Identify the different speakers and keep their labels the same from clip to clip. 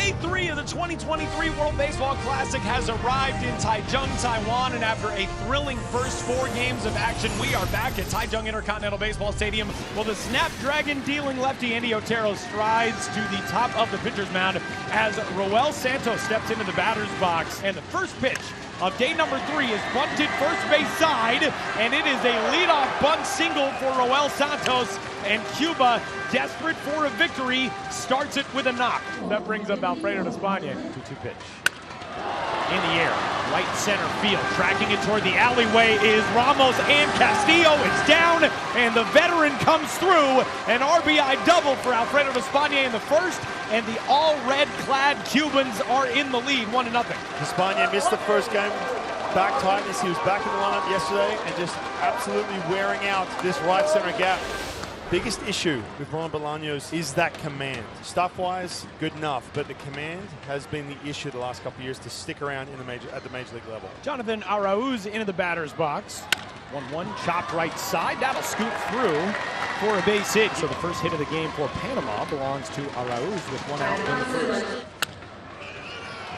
Speaker 1: Day 3 of the 2023 World Baseball Classic has arrived in Taichung, Taiwan, and after a thrilling first 4 games of action, we are back at Taichung Intercontinental Baseball Stadium. Well, the Snapdragon-dealing lefty Andy Otero strides to the top of the pitcher's mound as Roel Santos steps into the batter's box, and the first pitch of day number 3 is bunted first base side, and it is a leadoff bunt single for Roel Santos, and Cuba, desperate for a victory, starts it with a knock. That brings up Alfredo Despaigne. 2-2 pitch. In the air, right center field. Tracking it toward the alleyway is Ramos and Castillo. It's down, and the veteran comes through. An RBI double for Alfredo Despaigne in the first, and the all-red clad Cubans are in the lead, 1-0.
Speaker 2: Despaigne missed the first game. Back tightness. He was back in the lineup yesterday and just absolutely wearing out this right center gap. Biggest issue with Ron Bolaños is that command. Stuff-wise, good enough, but the command has been the issue the last couple of years to stick around in at the major league level.
Speaker 1: Jonathan Arauz into the batter's box. 1-1, chopped right side. That'll scoot through for a base hit. So the first hit of the game for Panama belongs to Arauz with 1 out in the first.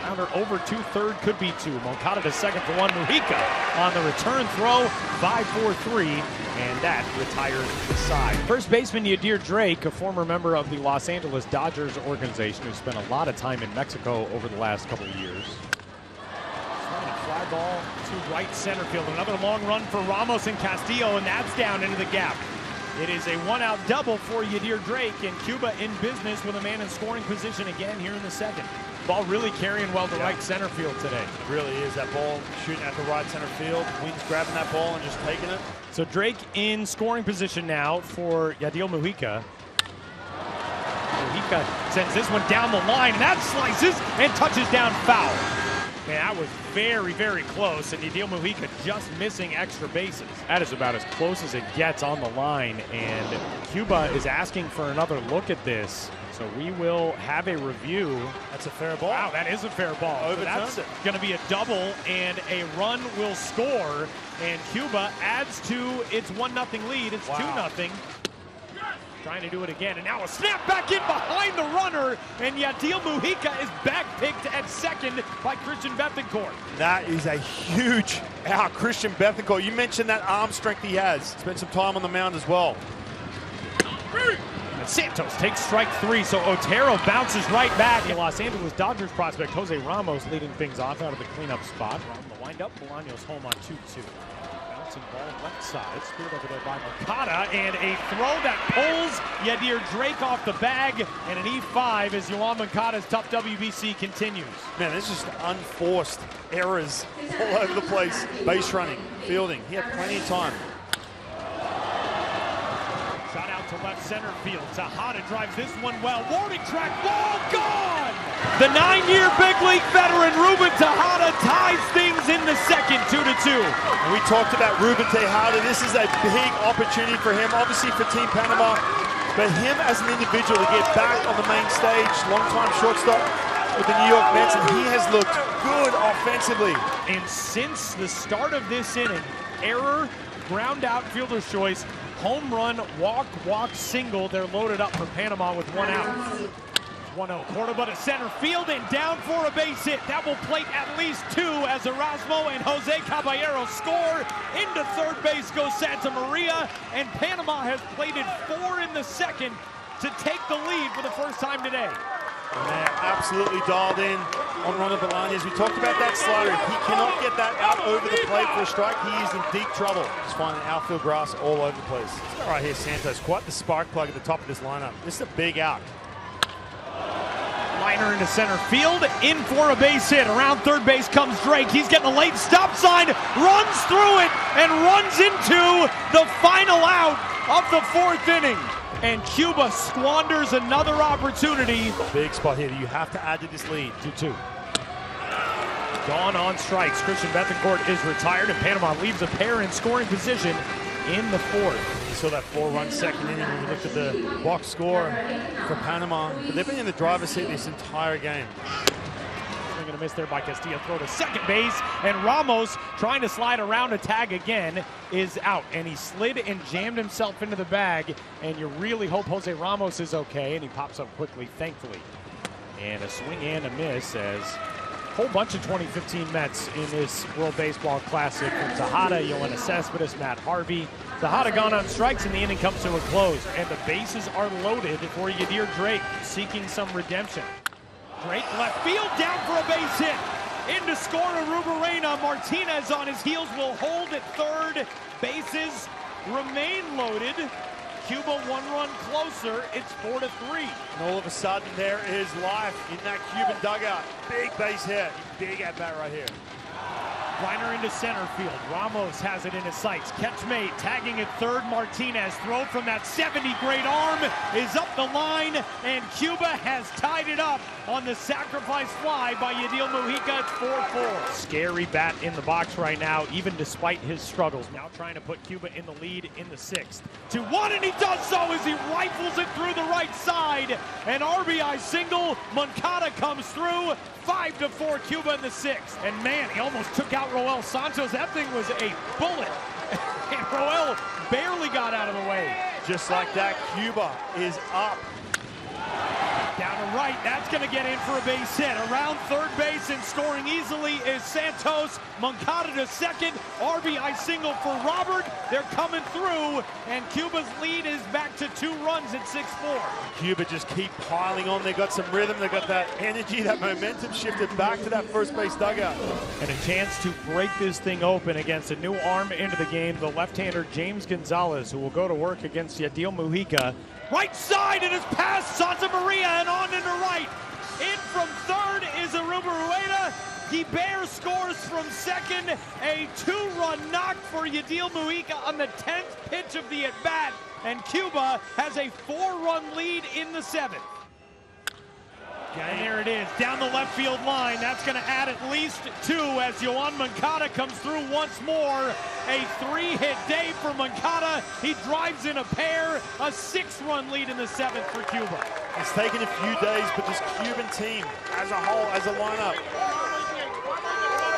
Speaker 1: Rounder over 2/3, could be 2. Moncada to second for 1. Mujica on the return throw, 5-4-3, and that retires the side. First baseman Yadier Drake, a former member of the Los Angeles Dodgers organization who spent a lot of time in Mexico over the last couple of years. Swinging a fly ball to right center field. Another long run for Ramos and Castillo, and that's down into the gap. It is a 1-out double for Yadier Drake, and Cuba in business with a man in scoring position again here in the second. Ball really carrying well to right center field today.
Speaker 2: It really is. That ball shooting at the right center field. Wings grabbing that ball and just taking it.
Speaker 1: So Drake in scoring position now for Yadiel Mujica. Mujica sends this one down the line, and that slices and touches down foul. Man, that was very, very close, and Yadiel Mujica just missing extra bases. That is about as close as it gets on the line, and Cuba is asking for another look at this. So we will have a review.
Speaker 2: That's a fair ball.
Speaker 1: Wow, that is a fair ball. So that's going to be a double, and a run will score, and Cuba adds to its 1-0 lead. It's 2-0. Trying to do it again, and now a snap back in behind the runner, and Yadiel Mujica is back picked at second by Christian Bethancourt.
Speaker 2: That is a huge out, Christian Bethancourt. You mentioned that arm strength he has. Spent some time on the mound as well.
Speaker 1: And Santos takes strike 3, so Otero bounces right back. The Los Angeles Dodgers prospect Jose Ramos leading things off out of the cleanup spot. On the windup, Bolaños home on 2-2. Bouncing ball left side, speared over there by Moncada, and a throw that pulls Yadier Drake off the bag, and an E5 as Yoan Moncada's tough WBC continues.
Speaker 2: Man, this is just unforced errors all over the place. Base running, fielding, he had plenty of time.
Speaker 1: Shot out to left center field. Tejada drives this one well. Warning track, ball gone! The 9-year big league veteran Ruben Tejada ties things in the second, 2-2.
Speaker 2: And we talked about Ruben Tejada. This is a big opportunity for him, obviously for Team Panama, but him as an individual to get back on the main stage, long-time shortstop with the New York Mets, and he has looked good offensively.
Speaker 1: And since the start of this inning, error, ground out, fielder's choice, home run, walk, single. They're loaded up for Panama with 1 out. 1-0. Cordoba to center field and down for a base hit. That will plate at least 2 as Erasmo and Jose Caballero score. Into third base goes Santa Maria, and Panama has plated 4 in the second to take the lead for the first time today.
Speaker 2: And they're absolutely dialed in on Ron Bolaños. We talked about that slider. If he cannot get that out over the plate for a strike, he is in deep trouble. Just finding outfield grass all over the place. Right here, Santos, quite the spark plug at the top of this lineup. This is a big out.
Speaker 1: Liner into center field, in for a base hit. Around third base comes Drake. He's getting a late stop sign, runs through it, and runs into the final out of the 4th inning. And Cuba squanders another opportunity.
Speaker 2: Big spot here. You have to add to this lead.
Speaker 1: 2-2. Dawn on strikes. Christian Bethancourt is retired, and Panama leaves a pair in scoring position in the 4th.
Speaker 2: You saw that 4-run second inning when you looked at the box score for Panama. But they've been in the driver's seat this entire game.
Speaker 1: Swing and a miss there by Castillo. Throw to second base, and Ramos, trying to slide around a tag again, is out. And he slid and jammed himself into the bag, and you really hope Jose Ramos is okay, and he pops up quickly, thankfully. And a swing and a miss as a whole bunch of 2015 Mets in this World Baseball Classic. From Tejada, Yoenis Cespedes, Matt Harvey. Tejada gone on strikes and the inning comes to a close. And the bases are loaded for Yadier Drake, seeking some redemption. Drake left field, down for a base hit. In to score Arrubarena. Martinez on his heels will hold at third. Bases remain loaded. Cuba one run closer. It's 4-3.
Speaker 2: And all of a sudden, there is life in that Cuban dugout. Big base hit. Big at bat right here.
Speaker 1: Liner into center field. Ramos has it in his sights. Catch made. Tagging at third. Martinez. Throw from that 70. Great arm is up the line. And Cuba has tied it up on the sacrifice fly by Yadiel Mujica. It's 4-4. Scary bat in the box right now, even despite his struggles. Now trying to put Cuba in the lead in the sixth. 2-1, and he does so as he rifles it through the right side. An RBI single. Moncada comes through. 5-4 Cuba in the sixth. And man, he almost took out Roel Santos. That thing was a bullet. And Roel barely got out of the way.
Speaker 2: Just like that, Cuba is up.
Speaker 1: Down to right, that's going to get in for a base hit. Around third base and scoring easily is Santos. Moncada to second. RBI single for Robert. They're coming through, and Cuba's lead is back to 2 runs at 6-4.
Speaker 2: Cuba just keep piling on. They got some rhythm. They got that energy, that momentum shifted back to that first base dugout.
Speaker 1: And a chance to break this thing open against a new arm into the game, the left-hander James Gonzalez, who will go to work against Yadiel Mujica. Right side, it is past Santa Maria and on into right. In from third is Arrubarena. Guibert scores from second. A 2-run knock for Yadiel Mujica on the 10th pitch of the at-bat. And Cuba has a 4-run lead in the 7th. And there it is, down the left field line. That's going to add at least 2 as Yoan Moncada comes through once more. A 3-hit day for Moncada. He drives in a pair. A 6-run lead in the 7th for Cuba.
Speaker 2: It's taken a few days, but this Cuban team as a whole, as a lineup,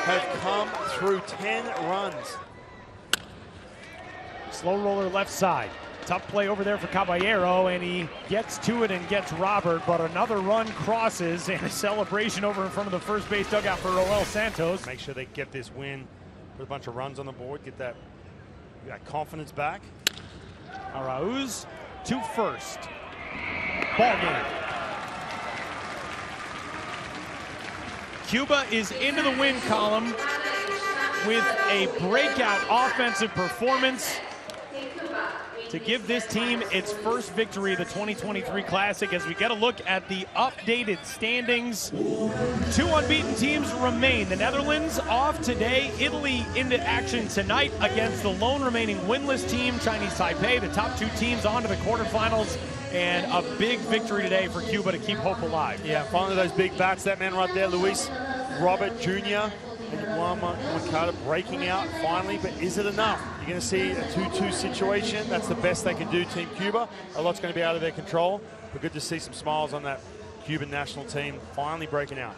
Speaker 2: have come through 10 runs.
Speaker 1: Slow roller left side. Tough play over there for Caballero, and he gets to it and gets Robert, but another run crosses, and a celebration over in front of the first base dugout for Roel Santos.
Speaker 2: Make sure they get this win, put a bunch of runs on the board, get that confidence back.
Speaker 1: Arauz to first. Ball game. Cuba is into the win column with a breakout offensive performance to give this team its first victory of the 2023 Classic. As we get a look at the updated standings, 2 unbeaten teams remain. The Netherlands off today, Italy into action tonight against the lone remaining winless team, Chinese Taipei. The top 2 teams on to the quarterfinals, and a big victory today for Cuba to keep hope alive.
Speaker 2: Yeah, finally those big bats. That man right there, Luis Robert Jr. and Yoan Moncada breaking out finally, but is it enough? You're going to see a 2-2 situation. That's the best they can do, Team Cuba. A lot's going to be out of their control, but good to see some smiles on that Cuban national team finally breaking out.